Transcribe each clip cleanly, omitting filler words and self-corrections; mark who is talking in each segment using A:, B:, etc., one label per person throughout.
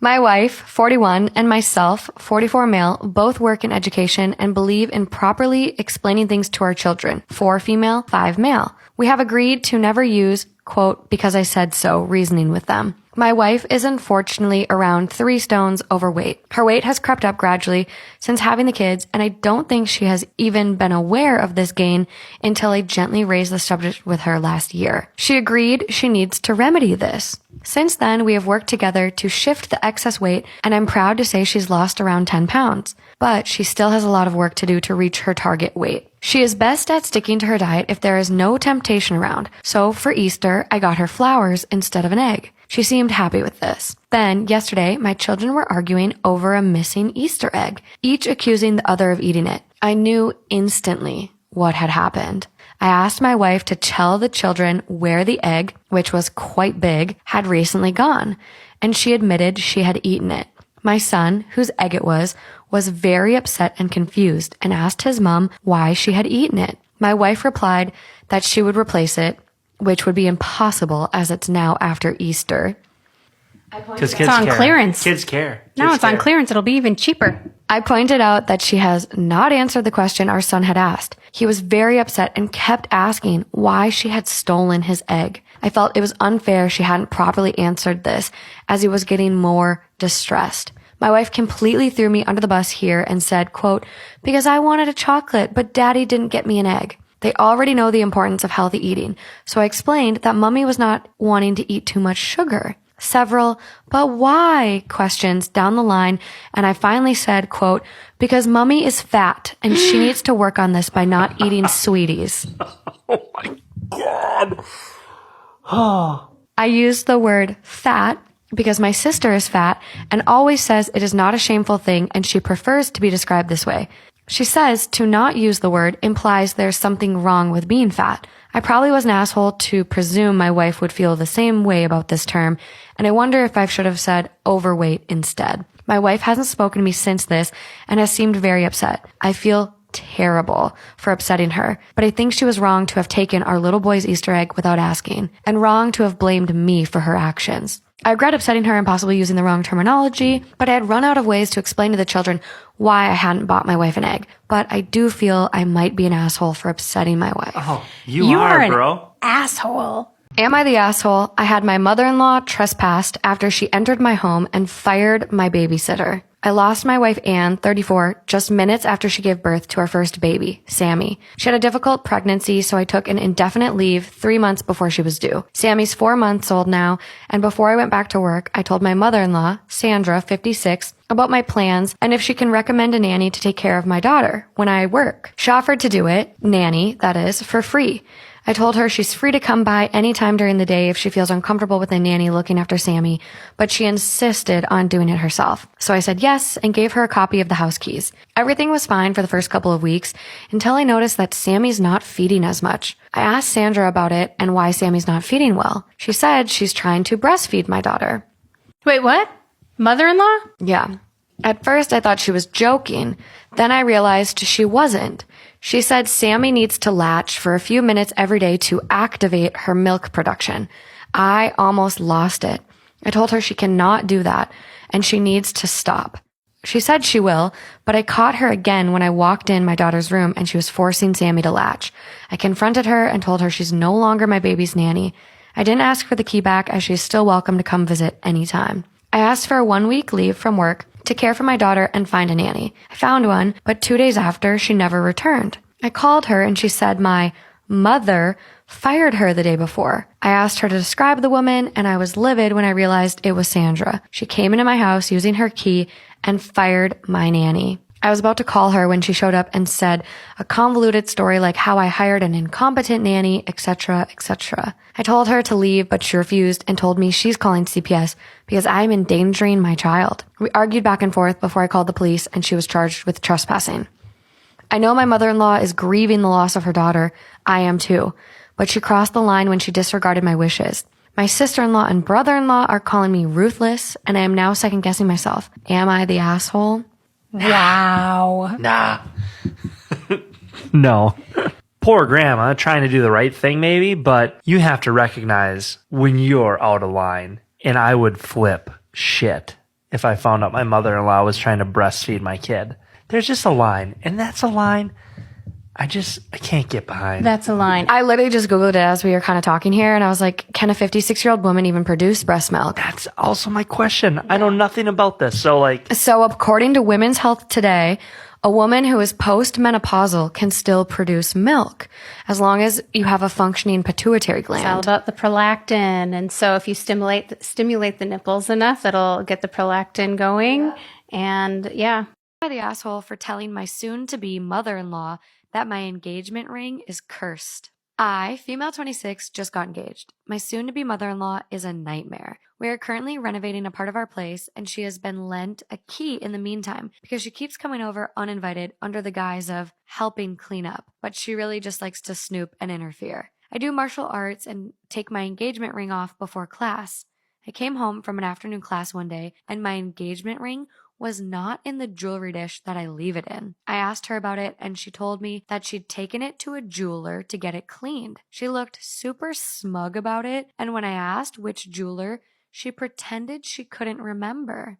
A: My wife, 41, and myself, 44 male, both work in education and believe in properly explaining things to our children. 4 female, 5 male. We have agreed to never use, quote, because I said so, reasoning with them. My wife is unfortunately around 3 stones overweight. Her weight has crept up gradually since having the kids, and I don't think she has even been aware of this gain until I gently raised the subject with her last year. She agreed she needs to remedy this. Since then, we have worked together to shift the excess weight, and I'm proud to say she's lost around 10 pounds. But she still has a lot of work to do to reach her target weight. She is best at sticking to her diet if there is no temptation around. So for Easter, I got her flowers instead of an egg. She seemed happy with this. Then, yesterday, my children were arguing over a missing Easter egg, each accusing the other of eating it. I knew instantly what had happened. I asked my wife to tell the children where the egg, which was quite big, had recently gone, and she admitted she had eaten it. My son, whose egg it was very upset and confused and asked his mom why she had eaten it. My wife replied that she would replace it, which would be impossible as it's now after Easter.
B: Because
C: It's on clearance.
B: Kids care.
C: No, it's on clearance. It'll be even cheaper.
A: I pointed out that she has not answered the question our son had asked. He was very upset and kept asking why she had stolen his egg. I felt it was unfair she hadn't properly answered this, as he was getting more distressed. My wife completely threw me under the bus here and said, quote, because I wanted a chocolate, but daddy didn't get me an egg. They already know the importance of healthy eating, so I explained that mommy was not wanting to eat too much sugar. Several, but why questions down the line, and I finally said, quote, because mommy is fat and she needs to work on this by not eating sweeties.
B: Oh my God.
A: I used the word fat because my sister is fat and always says it is not a shameful thing and she prefers to be described this way. She says to not use the word implies there's something wrong with being fat. I probably was an asshole to presume my wife would feel the same way about this term, and I wonder if I should have said overweight instead. My wife hasn't spoken to me since this and has seemed very upset. I feel terrible for upsetting her, but I think she was wrong to have taken our little boy's Easter egg without asking, and wrong to have blamed me for her actions. I regret upsetting her and possibly using the wrong terminology, but I had run out of ways to explain to the children why I hadn't bought my wife an egg. But I do feel I might be an asshole for upsetting my wife.
B: Oh, you are, bro.
C: An asshole.
A: Am I the asshole? I had my mother-in-law trespassed after she entered my home and fired my babysitter. I lost my wife, Anne, 34, just minutes after she gave birth to our first baby, Sammy. She had a difficult pregnancy, so I took an indefinite leave 3 months before she was due. Sammy's 4 months old now, and before I went back to work, I told my mother-in-law, Sandra, 56, about my plans and if she can recommend a nanny to take care of my daughter when I work. She offered to do it, nanny, that is, for free. I told her she's free to come by anytime during the day if she feels uncomfortable with a nanny looking after Sammy, but she insisted on doing it herself. So I said yes and gave her a copy of the house keys. Everything was fine for the first couple of weeks until I noticed that Sammy's not feeding as much. I asked Sandra about it and why Sammy's not feeding well. She said she's trying to breastfeed my daughter.
C: Wait, what? Mother-in-law?
A: Yeah. At first I thought she was joking. Then I realized she wasn't. She said Sammy needs to latch for a few minutes every day to activate her milk production. I almost lost it. I told her she cannot do that and she needs to stop. She said she will, but I caught her again when I walked in my daughter's room and she was forcing Sammy to latch. I confronted her and told her she's no longer my baby's nanny. I didn't ask for the key back as she's still welcome to come visit anytime. I asked for a 1-week leave from work to care for my daughter and find a nanny. I found one, but 2 days after, she never returned. I called her and she said my mother fired her the day before. I asked her to describe the woman and I was livid when I realized it was Sandra. She came into my house using her key and fired my nanny. I was about to call her when she showed up and said a convoluted story like how I hired an incompetent nanny, etc., etc. I told her to leave, but she refused and told me she's calling CPS because I'm endangering my child. We argued back and forth before I called the police and she was charged with trespassing. I know my mother-in-law is grieving the loss of her daughter. I am too. But she crossed the line when she disregarded my wishes. My sister-in-law and brother-in-law are calling me ruthless, and I am now second-guessing myself. Am I the asshole?
C: Wow.
B: Nah. No. Poor grandma trying to do the right thing maybe, but you have to recognize when you're out of line. And I would flip shit if I found out my mother-in-law was trying to breastfeed my kid. There's just a line, and that's a line I can't get behind.
C: That's a line.
A: I literally just Googled it as we were kind of talking here, and I was like, can a 56-year-old woman even produce breast milk?
B: That's also my question. I know nothing about this. So
A: according to Women's Health Today, a woman who is postmenopausal can still produce milk as long as you have a functioning pituitary gland.
C: It's all about the prolactin. And so if you stimulate the nipples enough, that'll get the prolactin going. Yeah. And yeah.
A: By the asshole for telling my soon-to-be mother-in-law that my engagement ring is cursed. I, female 26, just got engaged. My soon-to-be mother-in-law is a nightmare. We are currently renovating a part of our place, and she has been lent a key in the meantime because she keeps coming over uninvited under the guise of helping clean up, but she really just likes to snoop and interfere. I do martial arts and take my engagement ring off before class. I came home from an afternoon class one day, and my engagement ring was not in the jewelry dish that I leave it in. I asked her about it, and she told me that she'd taken it to a jeweler to get it cleaned. She looked super smug about it, and when I asked which jeweler, she pretended she couldn't remember.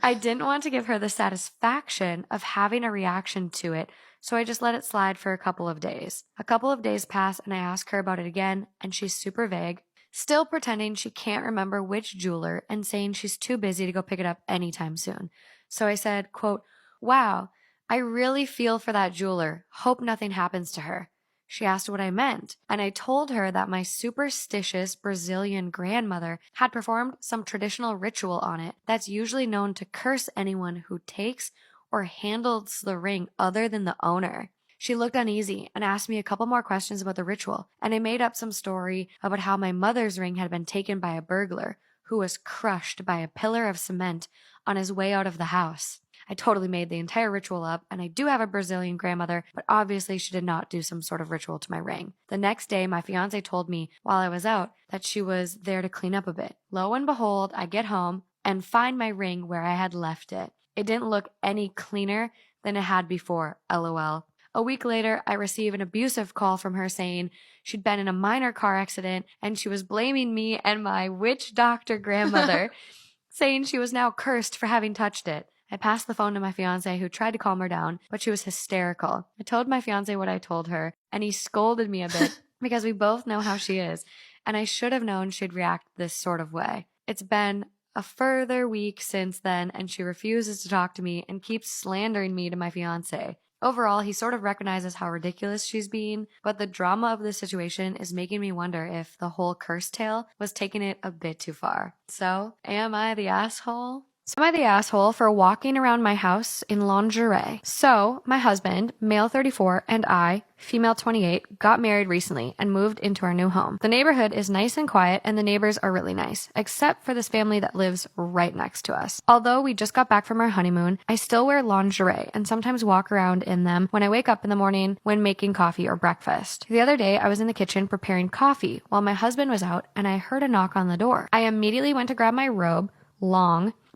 A: I didn't want to give her the satisfaction of having a reaction to it, so I just let it slide for a couple of days. A couple of days pass, and I ask her about it again, and she's super vague, still pretending she can't remember which jeweler and saying she's too busy to go pick it up anytime soon. So I said, quote, "Wow, I really feel for that jeweler. Hope nothing happens to her." She asked what I meant, and I told her that my superstitious Brazilian grandmother had performed some traditional ritual on it that's usually known to curse anyone who takes or handles the ring other than the owner. She looked uneasy and asked me a couple more questions about the ritual, and I made up some story about how my mother's ring had been taken by a burglar who was crushed by a pillar of cement on his way out of the house. I totally made the entire ritual up, and I do have a Brazilian grandmother, but obviously she did not do some sort of ritual to my ring. The next day, my fiance told me while I was out that she was there to clean up a bit. Lo and behold, I get home and find my ring where I had left it. It didn't look any cleaner than it had before, LOL. A week later, I receive an abusive call from her saying she'd been in a minor car accident and she was blaming me and my witch doctor grandmother, saying she was now cursed for having touched it. I passed the phone to my fiance, who tried to calm her down, but she was hysterical. I told my fiance what I told her, and he scolded me a bit because we both know how she is, and I should have known she'd react this sort of way. It's been a further week since then, and she refuses to talk to me and keeps slandering me to my fiance. Overall, he sort of recognizes how ridiculous she's being, but the drama of this situation is making me wonder if the whole curse tale was taking it a bit too far. So, am I the asshole? Am I the asshole for walking around my house in lingerie? So, my husband, male 34, and I, female 28, got married recently and moved into our new home. The neighborhood is nice and quiet, and the neighbors are really nice, except for this family that lives right next to us. Although we just got back from our honeymoon, I still wear lingerie and sometimes walk around in them when I wake up in the morning when making coffee or breakfast. The other day, I was in the kitchen preparing coffee while my husband was out, and I heard a knock on the door. I immediately went to grab my robe,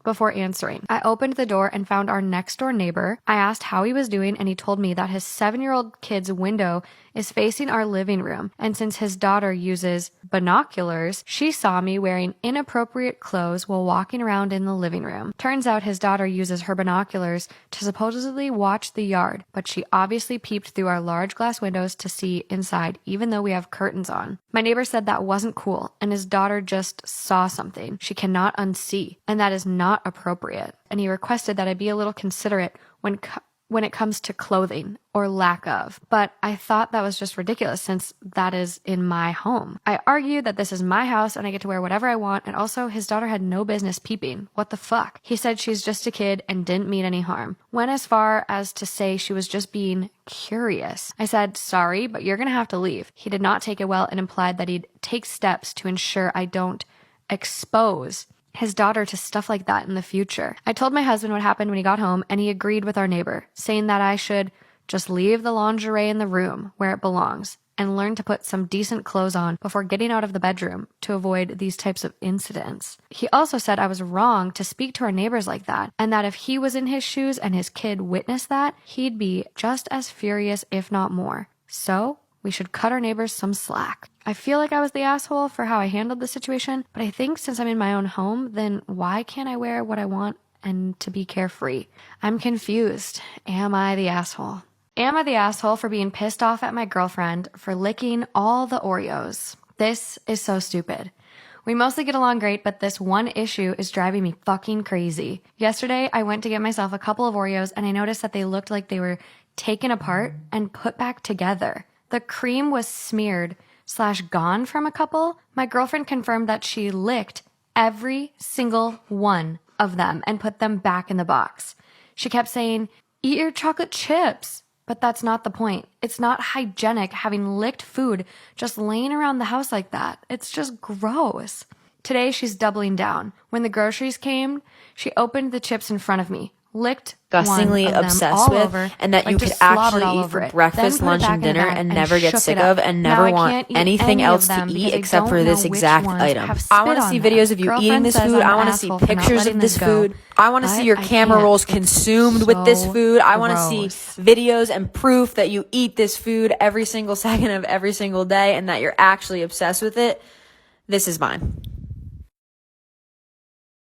A: before answering. I opened the door and found our next door neighbor. I asked how he was doing, and he told me that his 7-year-old kid's window is facing our living room, and since his daughter uses binoculars, she saw me wearing inappropriate clothes while walking around in the living room. Turns out his daughter uses her binoculars to supposedly watch the yard, but she obviously peeped through our large glass windows to see inside, even though we have curtains on. My neighbor said that wasn't cool, and his daughter just saw something she cannot unsee, and that is not appropriate. And he requested that I be a little considerate when it comes to clothing or lack of. But I thought that was just ridiculous since that is in my home. I argued that this is my house and I get to wear whatever I want, and also his daughter had no business peeping. What the fuck? He said she's just a kid and didn't mean any harm. Went as far as to say she was just being curious. I said, sorry, but you're gonna have to leave. He did not take it well and implied that he'd take steps to ensure I don't expose his daughter to stuff like that in the future. I told my husband what happened when he got home, and he agreed with our neighbor, saying that I should just leave the lingerie in the room where it belongs and learn to put some decent clothes on before getting out of the bedroom to avoid these types of incidents. He also said I was wrong to speak to our neighbors like that, and that if he was in his shoes and his kid witnessed that, he'd be just as furious, if not more. So, We should cut our neighbors some slack. I feel like I was the asshole for how I handled the situation, but I think since I'm in my own home, then why can't I wear what I want and to be carefree? I'm confused. Am I the asshole? Am I the asshole for being pissed off at my girlfriend for licking all the Oreos? This is so stupid. We mostly get along great, but this one issue is driving me fucking crazy. Yesterday, I went to get myself a couple of Oreos and I noticed that they looked like they were taken apart and put back together. The cream was smeared/gone from a couple. My girlfriend confirmed that she licked every single one of them and put them back in the box. She kept saying, "Eat your chocolate chips." But that's not the point. It's not hygienic having licked food just laying around the house like that. It's just gross. Today, she's doubling down. When the groceries came, she opened the chips in front of me, licked
D: disgustingly
A: one of them
D: obsessed
A: all
D: with,
A: over,
D: and that
A: like
D: you could
A: just slobbered all
D: actually eat
A: over
D: for
A: it.
D: breakfast,
A: Then put it
D: lunch,
A: back
D: and
A: in the
D: dinner
A: bag
D: and never get
A: shook
D: sick
A: it up.
D: of and
A: Now
D: never
A: I
D: want
A: can't eat
D: anything
A: any
D: else
A: of
D: to
A: them
D: eat
A: because I
D: except
A: don't
D: for this
A: know which
D: exact
A: ones
D: item.
A: have
D: I want
A: spit
D: to see
A: on them.
D: videos of you eating
A: Girlfriend
D: this
A: says
D: food.
A: I'm
D: I
A: an
D: want to see
A: asshole for not
D: pictures
A: letting
D: of this
A: this go,
D: food. I want to see
A: but
D: your
A: I
D: camera
A: can't.
D: rolls
A: It's
D: consumed with this
A: so
D: food. I want to see
A: gross.
D: videos and proof that you eat this food every single second of every single day and that you're actually obsessed with it. This is mine.